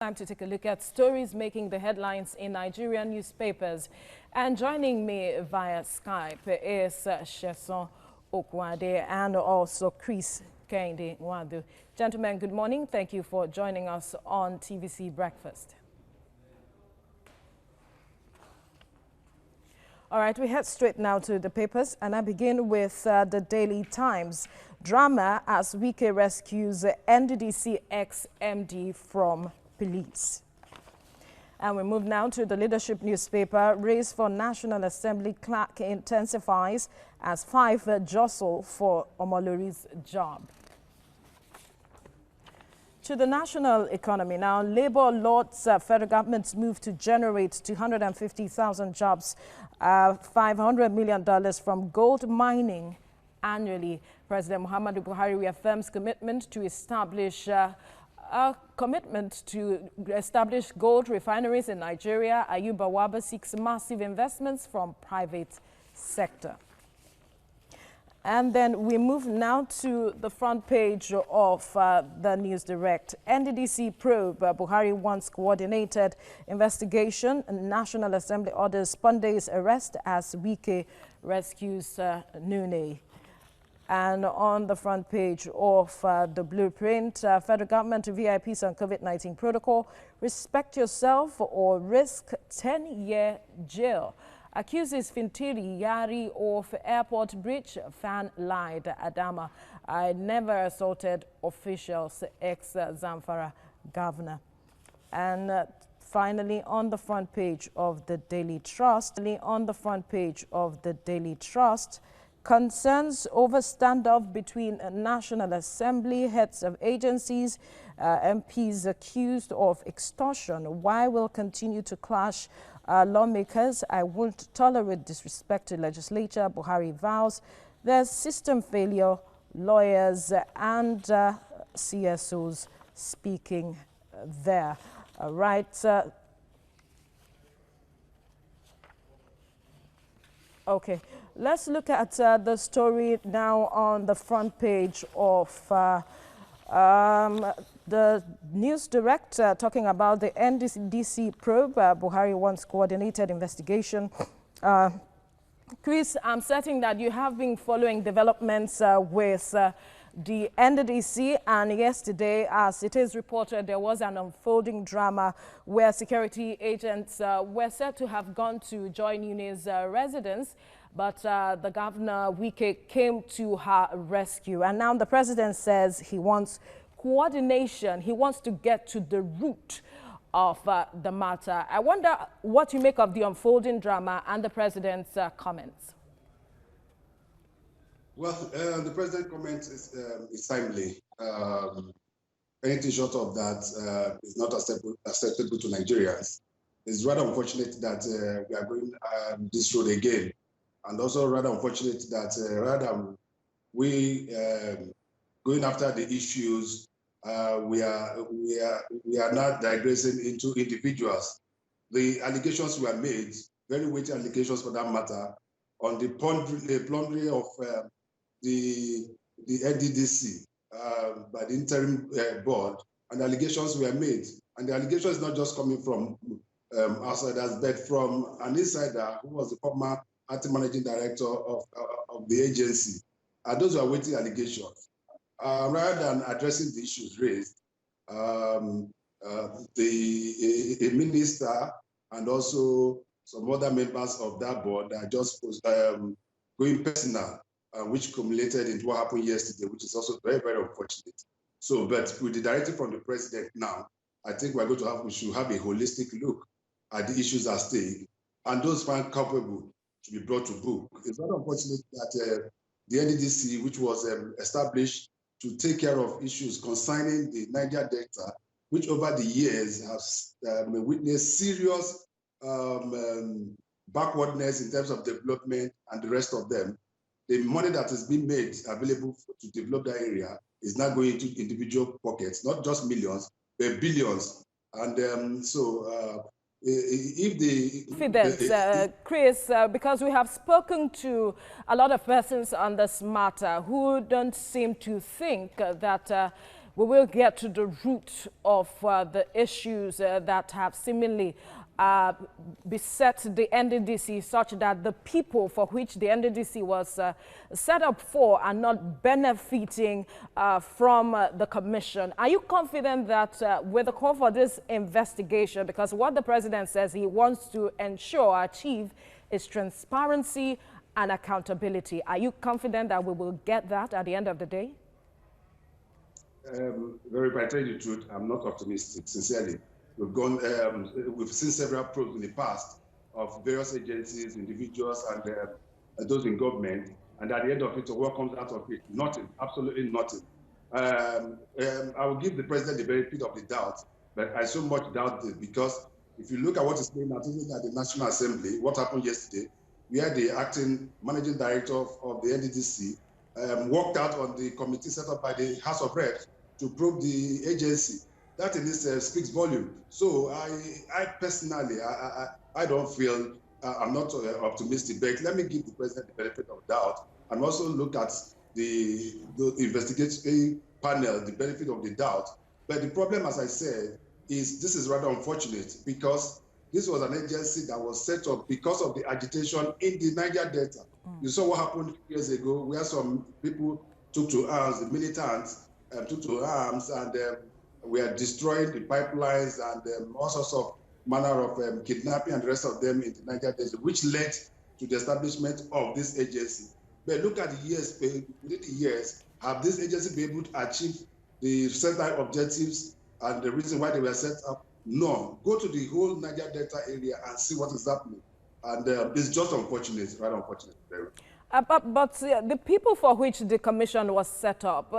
Time to take a look at stories making the headlines in Nigerian newspapers. And joining me via Skype is Sheson Okwade and also Chris Kehinde-Nwandu. Gentlemen, good morning. Thank you for joining us on TVC Breakfast. All right, we head straight now to the papers, and I begin with the Daily Times. Drama as Wike rescues NDDC ex-MD from police. And we move now to the leadership newspaper. Race for National Assembly clerk intensifies as 5 jostle for Omolori's job. To the national economy now, Labour lauds federal government's move to generate 250,000 jobs, $500 million from gold mining annually. President Muhammadu Buhari reaffirms commitment to establish gold refineries in Nigeria. Ayuba Waba seeks massive investments from private sector. And then we move now to the front page of the News Direct. NDDC probe, Buhari wants coordinated investigation. National Assembly orders Pandey's arrest as Wike rescues Nune. And on the front page of the blueprint, federal government VIPs on COVID-19 protocol, respect yourself or risk 10-year jail. Accuses Fintiri Yari of airport breach, fan lied. Adama, I never assaulted officials, ex-Zamfara governor. And finally, on the front page of the Daily Trust, concerns over standoff between National Assembly, heads of agencies, MPs accused of extortion. Why will continue to clash? Lawmakers, I won't tolerate disrespect to legislature, Buhari vows. There's system failure, lawyers and CSOs speaking there. Right. Okay, let's look at the story now on the front page of the News Direct, talking about the NDDC probe. Buhari wants coordinated investigation. Chris, I'm certain that you have been following developments with the NDDC, and yesterday, as it is reported, there was an unfolding drama where security agents were said to have gone to Joy Nune's residence, but the governor, Wike, came to her rescue. And now the president says he wants coordination. He wants to get to the root of the matter. I wonder what you make of the unfolding drama and the president's comments. Well, the president's comment is timely. Anything short of that is not acceptable to Nigerians. It's rather unfortunate that we are going this road again, and also rather unfortunate that rather than we going after the issues, we are not digressing into individuals. The allegations were made, very weighty allegations for that matter, on the plundering of the NDDC by the interim board, and the allegations were made. And the allegation is not just coming from outsiders, but from an insider who was the former acting managing director of the agency. And those were weighty allegations. Rather than addressing the issues raised, a minister and also some other members of that board are just going personal, which culminated into what happened yesterday, which is also very, very unfortunate. So, but with the directive from the president now, I think we should have a holistic look at the issues at stake, and those found culpable to be brought to book. It's very unfortunate that the NDDC, which was established to take care of issues concerning the Niger Delta, which over the years has witnessed serious backwardness in terms of development and the rest of them. The money that is being made available to develop that area is not going to individual pockets, not just millions, but billions. And if the Chris, because we have spoken to a lot of persons on this matter who don't seem to think that we will get to the root of the issues that have seemingly beset the NDDC, such that the people for which the NDDC was set up for are not benefiting from the commission. Are you confident that with the call for this investigation, because what the president says he wants to ensure, achieve, is transparency and accountability, are you confident that we will get that at the end of the day? Very, I tell you the truth, I'm not optimistic, sincerely. We've seen several probes in the past of various agencies, individuals, and those in government, and at the end of it, what comes out of it? Nothing, absolutely nothing. I will give the president the benefit of the doubt, but I so much doubt this, because if you look at what is going on, even at the National Assembly, what happened yesterday, we had the acting managing director of the NDDC worked out on the committee set up by the House of Reps to probe the agency. That in itself speaks volume. So I personally, I don't feel, I'm not optimistic, but let me give the president the benefit of doubt and also look at the investigative panel, the benefit of the doubt. But the problem, as I said, is this is rather unfortunate, because this was an agency that was set up because of the agitation in the Niger Delta. You saw what happened years ago, where some people took to arms, the militants took to arms, and we are destroying the pipelines and all sorts of manner of kidnapping and the rest of them in the Niger Delta, which led to the establishment of this agency. But look at the years, within the years, have this agency been able to achieve the set objectives and the reason why they were set up? No. Go to the whole Niger Delta area and see what is happening. And it's just unfortunate, rather unfortunate. But the people for which the commission was set up,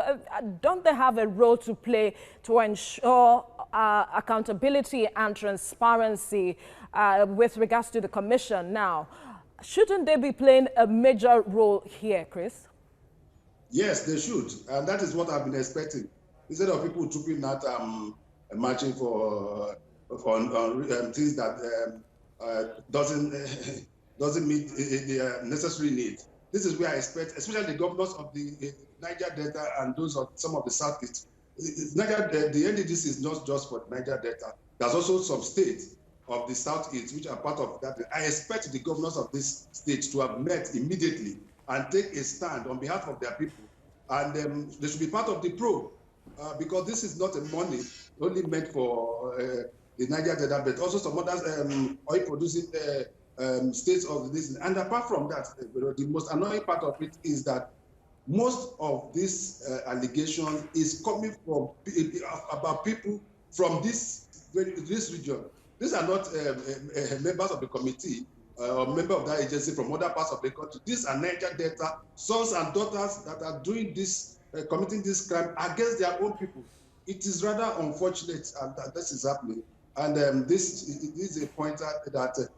don't they have a role to play to ensure accountability and transparency with regards to the commission now? Shouldn't they be playing a major role here, Chris? Yes, they should. And that is what I've been expecting. Instead of people trooping out marching for things that doesn't meet the necessary need. This is where I expect, especially the governors of the Niger Delta and those of some of the Southeast. The NDDC is not just for Niger Delta. There's also some states of the Southeast which are part of that. I expect the governors of this state to have met immediately and take a stand on behalf of their people. And they should be part of the probe, because this is not a money only meant for the Niger Delta, but also some other oil-producing states of this. And apart from that, the most annoying part of it is that most of this allegation is coming from about people from this region. These are not members of the committee or member of that agency from other parts of the country. These are Niger Delta sons and daughters that are doing this, committing this crime against their own people. It is rather unfortunate that this is happening. And this is a pointer that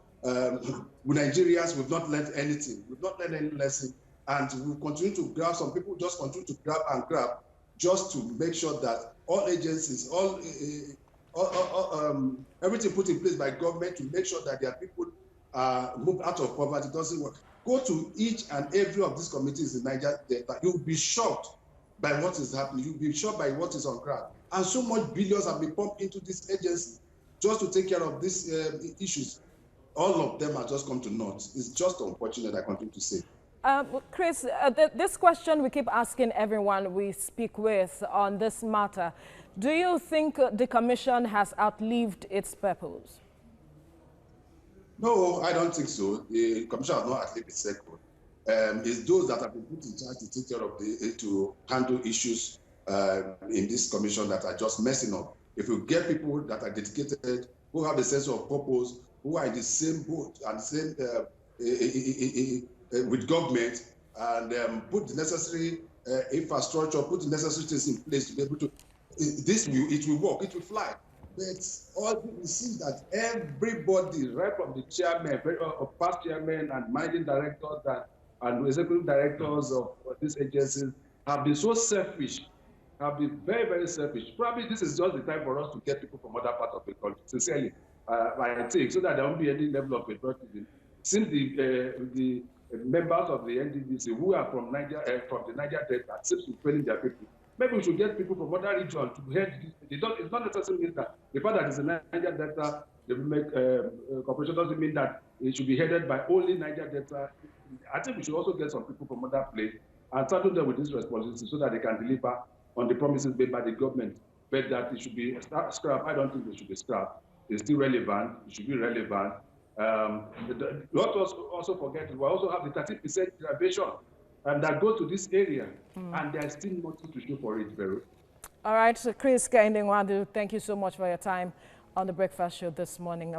we Nigerians, we've not learned anything. We've not learned any lesson. And we continue to grab, some people just continue to grab just to make sure that all agencies, everything put in place by government to make sure that their people move out of poverty doesn't work. Go to each and every of these committees in Niger Delta. You'll be shocked by what is happening. You'll be shocked by what is on ground. And so much billions have been pumped into this agency just to take care of these issues. All of them have just come to naught. It's just unfortunate, I continue to say. Chris, this question we keep asking everyone we speak with on this matter. Do you think the commission has outlived its purpose? No, I don't think so. The commission has not outlived its purpose. It's those that have been put in charge to take care of to handle issues in this commission that are just messing up. If you get people that are dedicated, who have a sense of purpose, who are in the same boat and same with government, and put the necessary infrastructure, put the necessary things in place to be able to, it will work, it will fly. But all we see that everybody, right from the chairman, past chairman and managing directors and executive directors of these agencies have been so selfish, have been very, very selfish. Probably this is just the time for us to get people from other parts of the country, sincerely, I think, so that there won't be any level of patriotism. Since the members of the NDDC who are from the Niger Delta seems to be failing their people. Maybe we should get people from other regions to head. It's not necessarily that the fact that it's a Niger Delta corporation doesn't mean that it should be headed by only Niger Delta. I think we should also get some people from other places and saddle them with this responsibility so that they can deliver on the promises made by the government. But that it should be scrapped, I don't think it should be scrapped. It's still relevant. It should be relevant. Not also forget, we also have the 30% derivation that goes to this area, and there's still nothing to show for it, Vero. All right, so Chris Kehinde-Nwandu, thank you so much for your time on the Breakfast Show this morning.